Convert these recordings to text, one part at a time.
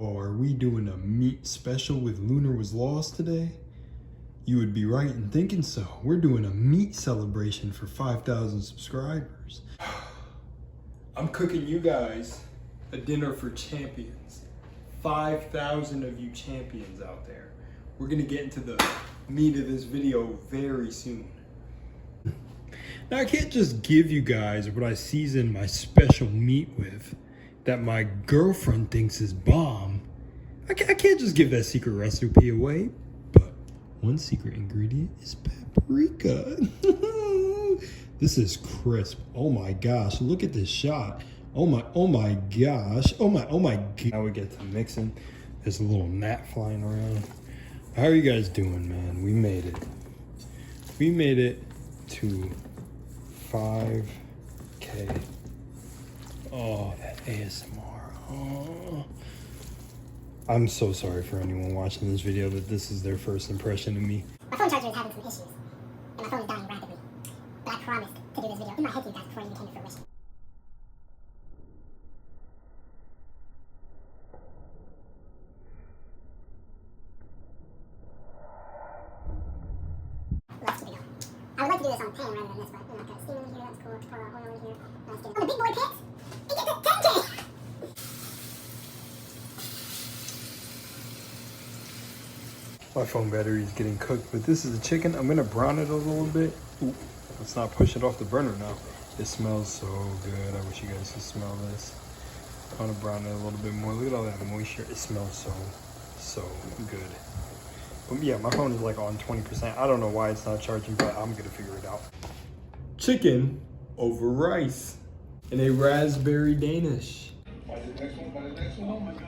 Oh, are we doing a meat special with Lunar Was Lost today? You would be right in thinking so. We're doing a meat celebration for 5,000 subscribers. I'm cooking you guys a dinner for champions. 5,000 of you champions out there. We're gonna get into the meat of this video very soon. Now I can't just give you guys what I season my special meat with that my girlfriend thinks is bomb. I can't just give that secret recipe away, but one secret ingredient is paprika. This is crisp. Oh my gosh, look at this shot. Oh my gosh. Oh my god. Now we get to mixing. There's a little gnat flying around. How are you guys doing, man? We made it. We made it to 5K. Oh, that ASMR. Oh. I'm so sorry for anyone watching this video that this is their first impression of me. My phone charger is having some issues, and my phone is dying rapidly. But I promised to do this video in my head to you guys before it even came to fruition. Let's keep it going. I would like to do this on a pan rather than this, but you know, I've got steam in here, that's cool. Let's pour our oil in here. Let's get it. On the big boy pits, it gets a 10K! My phone battery is getting cooked, but this is the chicken. I'm gonna brown it a little bit. Ooh, let's not push it off the burner now. It smells so good. I wish you guys could smell this. I want to brown it a little bit more. Look at all that moisture. It smells so good. But yeah, my phone is like on 20%. I don't know why it's not charging, but I'm gonna figure it out. Chicken over rice in a raspberry Danish. By the next one. Oh my god.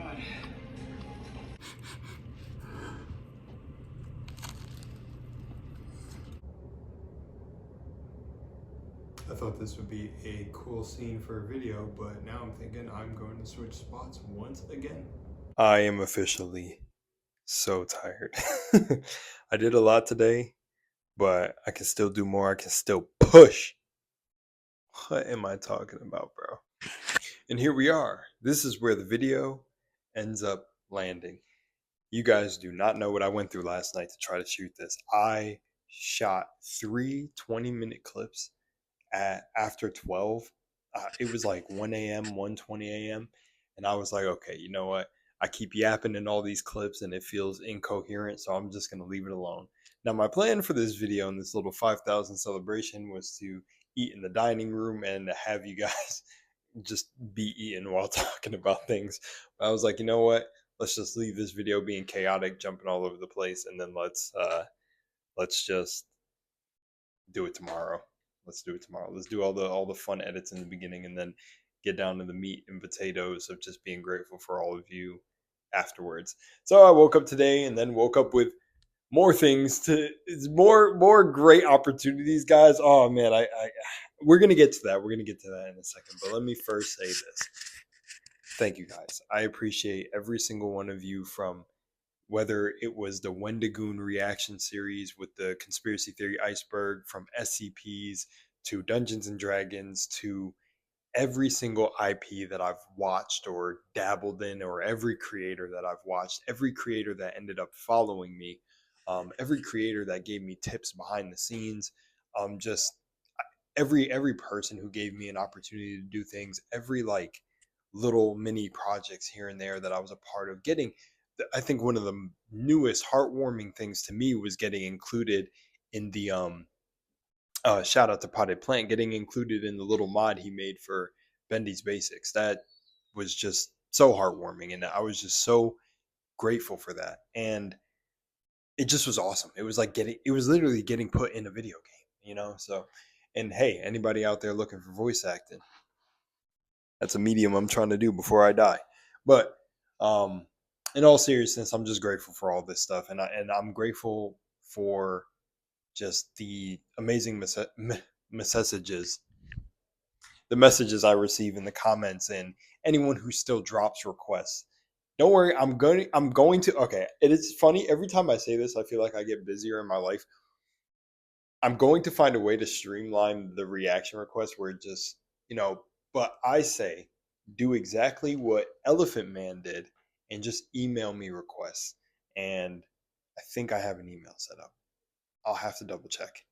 I thought this would be a cool scene for a video, but now I'm thinking I'm going to switch spots once again. I am officially so tired. I did a lot today, but I can still do more. I can still push. What am I talking about, bro? And here we are. This is where the video ends up landing. You guys do not know what I went through last night to try to shoot this. I shot 3 20-minute clips at after 12. It was like 1 a.m., 1:20 a.m. And I was like, okay, you know what? I keep yapping in all these clips and it feels incoherent, so I'm just going to leave it alone. Now, my plan for this video and this little 5,000 celebration was to eat in the dining room and have you guys just be eating while talking about things. But I was like, you know what? Let's just leave this video being chaotic, jumping all over the place, and then let's just do it tomorrow. Let's do it tomorrow. Let's do all the fun edits in the beginning and then get down to the meat and potatoes of just being grateful for all of you afterwards. So I woke up today and then woke up with more things it's more great opportunities, guys. Oh man, I we're gonna get to that. We're gonna get to that in a second. But let me first say this. Thank you guys. I appreciate every single one of you, from whether it was the Wendigoon reaction series with the conspiracy theory iceberg, from SCPs to Dungeons and Dragons, to every single IP that I've watched or dabbled in, or every creator that I've watched, every creator that ended up following me, every creator that gave me tips behind the scenes, just every person who gave me an opportunity to do things, every like little mini projects here and there that I was a part of. I think one of the newest heartwarming things to me was getting included in the shout out to Potted Plant, getting included in the little mod he made for Bendy's Basics. That was just so heartwarming, and I was just so grateful for that. And it just was awesome. It was literally getting put in a video game, you know? So, and hey, anybody out there looking for voice acting, that's a medium I'm trying to do before I die. But in all seriousness, I'm just grateful for all this stuff, and I'm grateful for just the amazing messages, the messages I receive in the comments, and anyone who still drops requests. Don't worry, I'm going to. Okay, it is funny. Every time I say this, I feel like I get busier in my life. I'm going to find a way to streamline the reaction request where it just, but I say do exactly what Elephant Man did and just email me requests. And I think I have an email set up. I'll have to double check.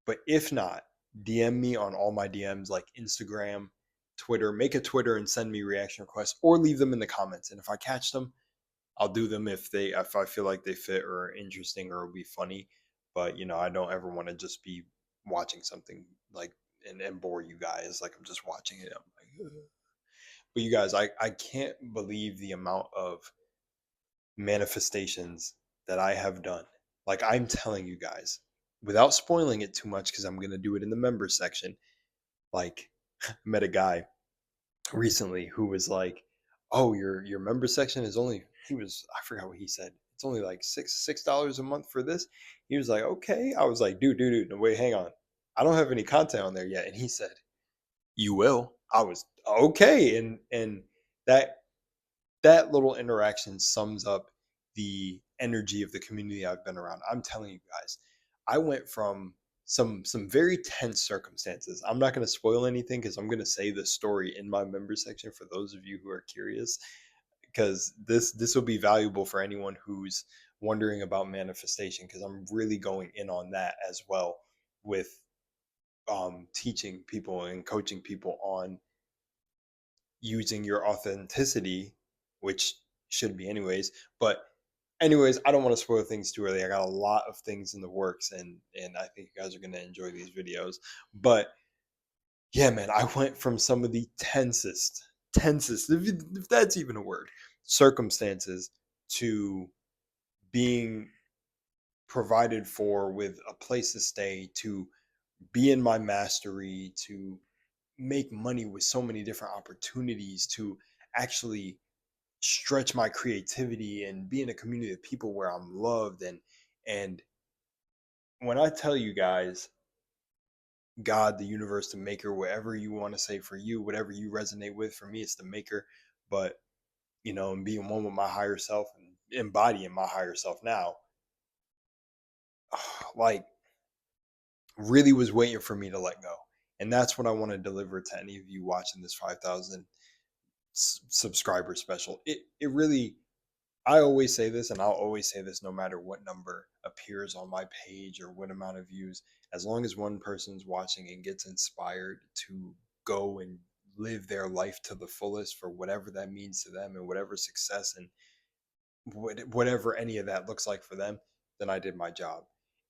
But if not, DM me on all my DMs like Instagram, Twitter. Make a Twitter and send me reaction requests, or leave them in the comments. And if I catch them, I'll do them if I feel like they fit or are interesting or will be funny. But I don't ever want to just be watching something like and bore you guys like I'm just watching it. I'm like, ugh. But you guys, I can't believe the amount of manifestations that I have done. Like, I'm telling you guys, without spoiling it too much, because I'm gonna do it in the members section. Like, I met a guy recently who was like, "Oh, your member section is only," I forgot what he said. It's only like $6 a month for this. He was like, "Okay." I was like, dude, no, wait, hang on. I don't have any content on there yet. And he said, "You will." I was okay, and that that little interaction sums up the energy of the community I've been around. I'm telling you guys, I went from some very tense circumstances. I'm not going to spoil anything because I'm going to say the story in my member section for those of you who are curious, because this will be valuable for anyone who's wondering about manifestation, because I'm really going in on that as well with teaching people and coaching people on using your authenticity, which should be anyways. But anyways, I don't want to spoil things too early. I got a lot of things in the works, and I think you guys are gonna enjoy these videos. But yeah, man, I went from some of the tensest, if that's even a word, circumstances to being provided for with a place to stay, to be in my mastery, to make money with so many different opportunities, to actually stretch my creativity and be in a community of people where I'm loved. And when I tell you guys, God, the universe, the maker, whatever you want to say for you, whatever you resonate with, for me it's the maker. But and being one with my higher self and embodying my higher self now, like, really was waiting for me to let go. And that's what I want to deliver to any of you watching this 5,000 subscriber special. It really, I always say this, and I'll always say this no matter what number appears on my page or what amount of views. As long as one person's watching and gets inspired to go and live their life to the fullest for whatever that means to them, and whatever success and whatever any of that looks like for them, then I did my job.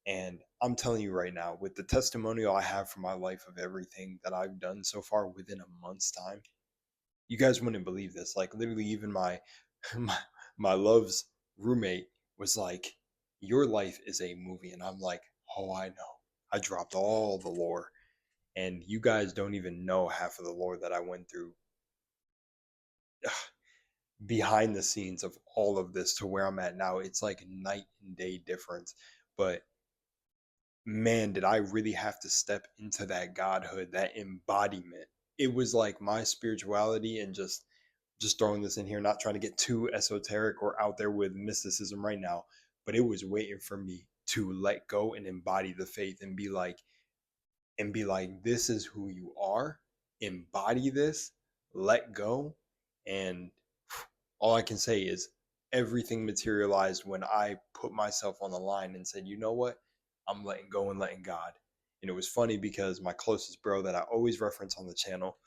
And I'm telling you right now, with the testimonial I have for my life of everything that I've done so far within a month's time, you guys wouldn't believe this. Like, literally, even my my, my love's roommate was like, "Your life is a movie," and I'm like, "Oh, I know." I dropped all the lore, and you guys don't even know half of the lore that I went through behind the scenes of all of this to where I'm at now. It's like night and day difference. But man, did I really have to step into that godhood, that embodiment. It was like my spirituality, and just throwing this in here, not trying to get too esoteric or out there with mysticism right now, but it was waiting for me to let go and embody the faith and be like, this is who you are. Embody this, let go. And all I can say is everything materialized when I put myself on the line and said, you know what? I'm letting go and letting God. And it was funny because my closest bro that I always reference on the channel,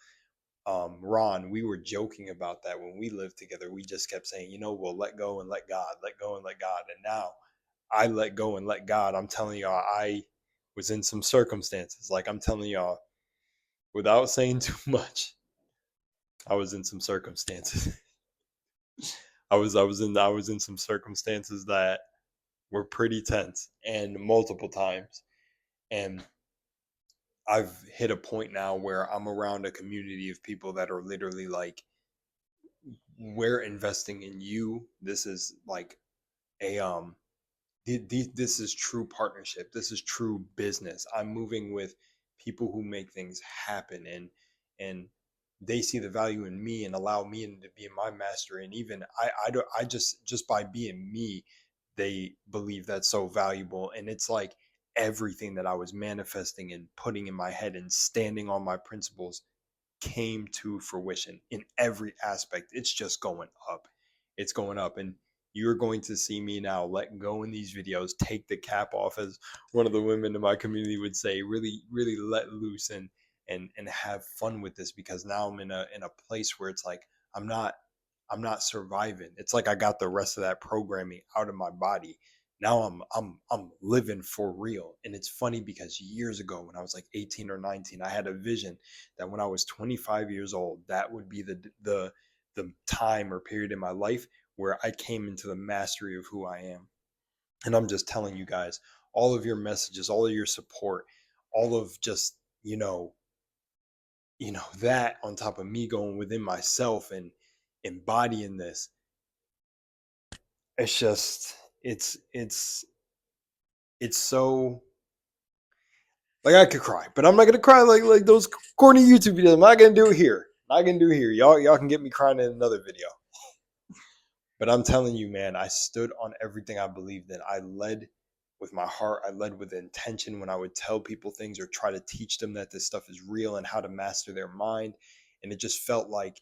Ron, we were joking about that when we lived together. We just kept saying, we'll let go and let God, let go and let God. And now I let go and let God. I'm telling y'all, I was in some circumstances. Like, I'm telling y'all, without saying too much, I was in some circumstances. I was in some circumstances that were pretty tense, and multiple times. And I've hit a point now where I'm around a community of people that are literally like, we're investing in you. This is like a this is true partnership. This is true business. I'm moving with people who make things happen, and they see the value in me and allow me to be my master. And even I don't, I just by being me, they believe that's so valuable. And it's like everything that I was manifesting and putting in my head and standing on my principles came to fruition in every aspect. It's just going up. it's going up. And you're going to see me now let go in these videos, take the cap off, as one of the women in my community would say, really, really let loose and have fun with this, because now I'm in a place where it's like I'm not surviving. It's like I got the rest of that programming out of my body. Now I'm living for real. And it's funny because years ago when I was like 18 or 19, I had a vision that when I was 25 years old, that would be the time or period in my life where I came into the mastery of who I am. And I'm just telling you guys, all of your messages, all of your support, all of just, that on top of me going within myself and embodying this, it's just it's so, like, I could cry, but I'm not gonna cry like those corny YouTube videos. I'm not gonna do it here. Not gonna do it here. Y'all can get me crying in another video. But I'm telling you, man, I stood on everything I believed in. I led with my heart. I led with intention when I would tell people things or try to teach them that this stuff is real and how to master their mind. And it just felt like,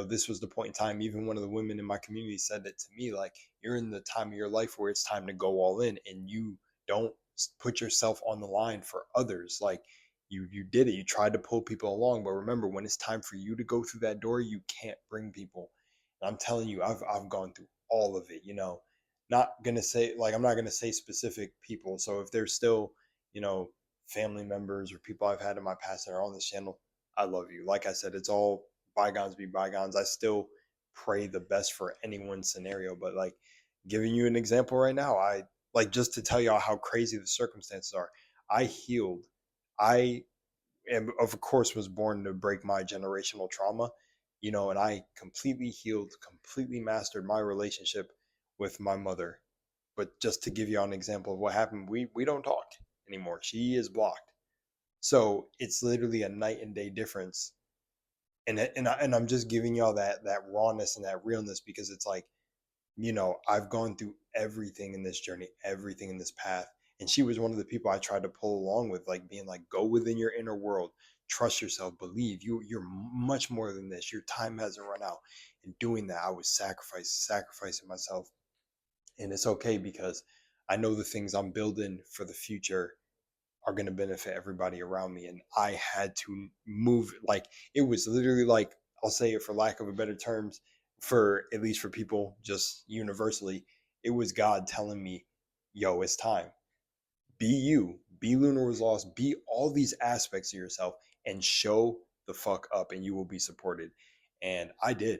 this was the point in time. Even one of the women in my community said it to me, like, you're in the time of your life where it's time to go all in, and you don't put yourself on the line for others. Like, you did it. You tried to pull people along, but remember, when it's time for you to go through that door, you can't bring people. And I'm telling you, I've gone through all of it. Not gonna say, like, I'm not gonna say specific people. So if there's still, family members or people I've had in my past that are on this channel, I love you. Like I said, it's all bygones be bygones. I still pray the best for anyone's scenario, but, like, giving you an example right now, I, like, just to tell y'all how crazy the circumstances are. I healed. I and of course was born to break my generational trauma, and I completely healed, completely mastered my relationship with my mother. But just to give you an example of what happened, we don't talk anymore. She is blocked. So it's literally a night and day difference. And I'm just giving y'all that rawness and that realness, because it's like, I've gone through everything in this journey, everything in this path. And she was one of the people I tried to pull along with, like, being like, go within your inner world, trust yourself, believe you're much more than this. Your time hasn't run out. And doing that, I was sacrificing myself. And it's okay, because I know the things I'm building for the future are going to benefit everybody around me. And I had to move, like, it was literally like, I'll say it for lack of a better terms, for at least for people just universally, it was God telling me, yo, it's time. Be you, be Lunar Was Lost, be all these aspects of yourself, and show the fuck up, and you will be supported. And I did.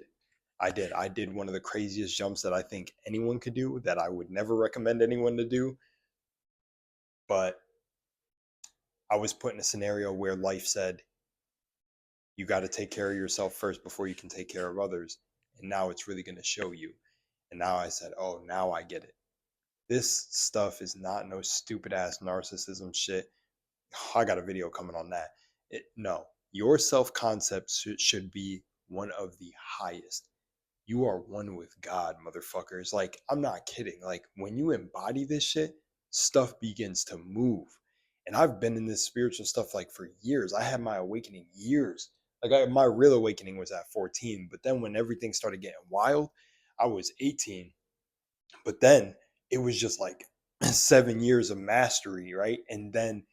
I did one of the craziest jumps that I think anyone could do, that I would never recommend anyone to do. But I was put in a scenario where life said, you got to take care of yourself first before you can take care of others. And now it's really going to show you. And now I said, oh, now I get it. This stuff is not no stupid ass narcissism shit. I got a video coming on that. No, your self concept should be one of the highest. You are one with God, motherfuckers. Like, I'm not kidding. Like, when you embody this shit, stuff begins to move. And I've been in this spiritual stuff, like, for years. I had my awakening years. Like, my real awakening was at 14. But then when everything started getting wild, I was 18. But then it was just like 7 years of mastery, right? And then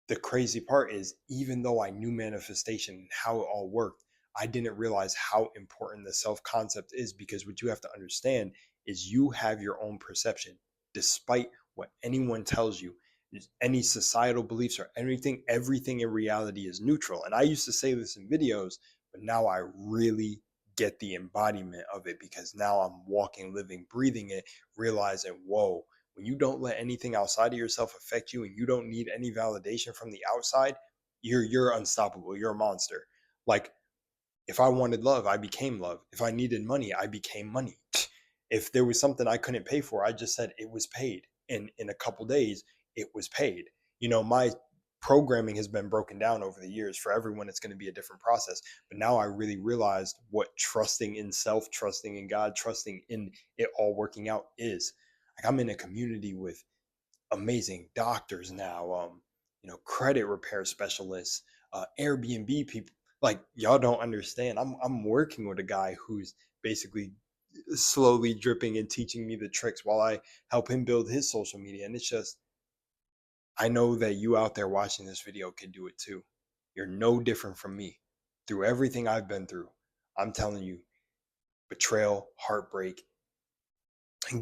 the crazy part is, even though I knew manifestation and how it all worked, I didn't realize how important the self concept is, because what you have to understand is you have your own perception. Despite what anyone tells you, any societal beliefs or anything, everything in reality is neutral. And I used to say this in videos, but now I really get the embodiment of it, because now I'm walking, living, breathing it, realizing, whoa, when you don't let anything outside of yourself affect you and you don't need any validation from the outside, you're unstoppable. You're a monster. Like, if I wanted love, I became love. If I needed money, I became money. If there was something I couldn't pay for, I just said it was paid. And in a couple days, it was paid. My programming has been broken down over the years. For everyone, it's going to be a different process. But now I really realized what trusting in self, trusting in God, trusting in it all working out is. Like, I'm in a community with amazing doctors now, credit repair specialists, Airbnb people. Like, y'all don't understand. I'm working with a guy who's basically slowly dripping and teaching me the tricks while I help him build his social media. And it's just, I know that you out there watching this video can do it too. You're no different from me. Through everything I've been through, I'm telling you, betrayal, heartbreak,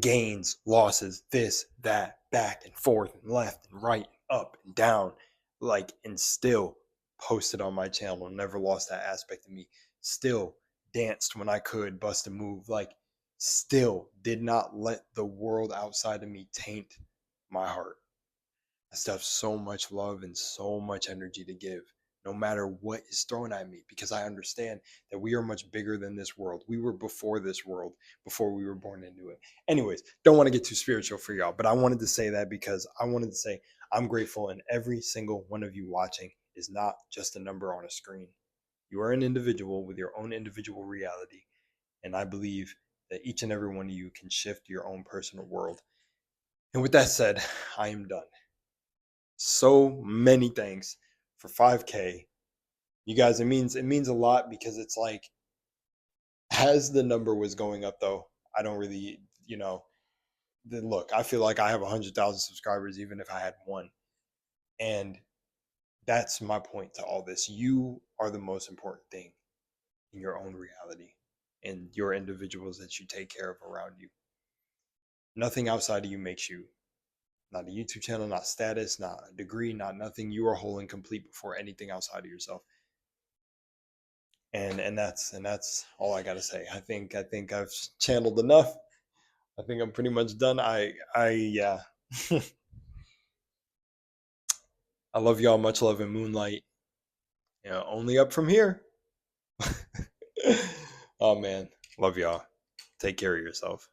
gains, losses, this, that, back and forth and left and right, and up and down, like, and still posted on my channel, never lost that aspect of me, still danced when I could, bust a move, like, still did not let the world outside of me taint my heart. I still have so much love and so much energy to give, no matter what is thrown at me, because I understand that we are much bigger than this world. We were before this world, before we were born into it. Anyways, don't want to get too spiritual for y'all, but I wanted to say that because I wanted to say I'm grateful, and every single one of you watching is not just a number on a screen. You are an individual with your own individual reality, and I believe that each and every one of you can shift your own personal world. And with that said, I am done. So many thanks for 5K. You guys, it means a lot, because it's like, as the number was going up though, I don't really, look, I feel like I have 100,000 subscribers even if I had one. And that's my point to all this. You are the most important thing in your own reality and your individuals that you take care of around you. Nothing outside of you makes you. Not a YouTube channel, not status, not a degree, not nothing. You are whole and complete before anything outside of yourself. And that's all I gotta say. I think I've channeled enough. I think I'm pretty much done. Yeah. I love y'all. Much love in Moonlight. Only up from here. Oh man, love y'all. Take care of yourself.